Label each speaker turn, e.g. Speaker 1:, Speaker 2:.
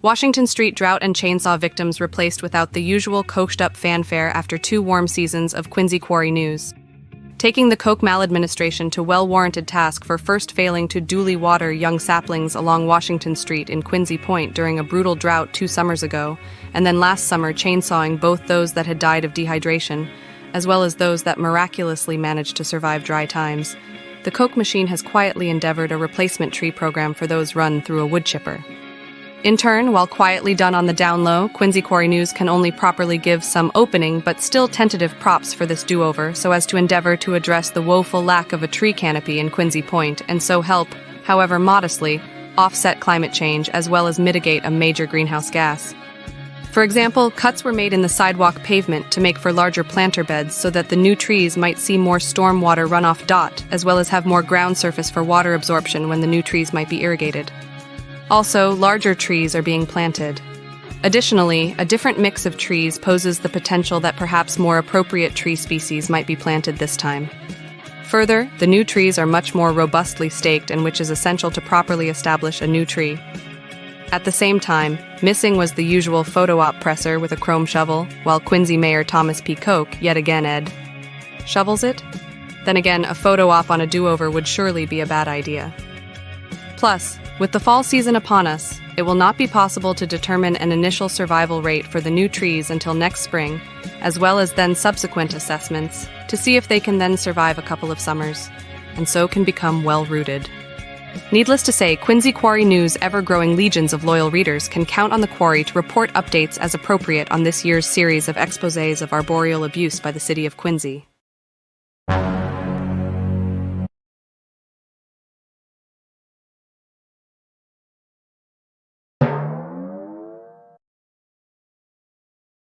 Speaker 1: Washington Street drought and chainsaw victims replaced without the usual Koched-up fanfare after 2 warm seasons of QuincyQuarry news. Taking the Koch maladministration to well-warranted task for first failing to duly water young saplings along Washington Street in Quincy Point during a brutal drought 2 summers ago, and then last summer chainsawing both those that had died of dehydration, as well as those that miraculously managed to survive dry times, the Koch machine has quietly endeavored a replacement tree program for those run through a wood chipper. In turn, while quietly done on the down low, QuincyQuarry News can only properly give some opening but still tentative props for this do-over so as to endeavor to address the woeful lack of a tree canopy in Quincy Point and so help, however modestly, offset climate change as well as mitigate a major greenhouse gas. For example, cuts were made in the sidewalk pavement to make for larger planter beds so that the new trees might see more stormwater runoff as well as have more ground surface for water absorption when the new trees might be irrigated. Also, larger trees are being planted. Additionally, a different mix of trees poses the potential that perhaps more appropriate tree species might be planted this time. Further, the new trees are much more robustly staked, and which is essential to properly establish a new tree. At the same time, missing was the usual photo-op presser with a chrome shovel, while Quincy Mayor Thomas P. Koch, yet again shovels it? Then again, a photo-op on a do-over would surely be a bad idea. Plus, with the fall season upon us, it will not be possible to determine an initial survival rate for the new trees until next spring, as well as then subsequent assessments, to see if they can then survive a couple of summers, and so can become well-rooted. Needless to say, QuincyQuarry News' ever-growing legions of loyal readers can count on the quarry to report updates as appropriate on this year's series of exposés of arboreal abuse by the city of Quincy.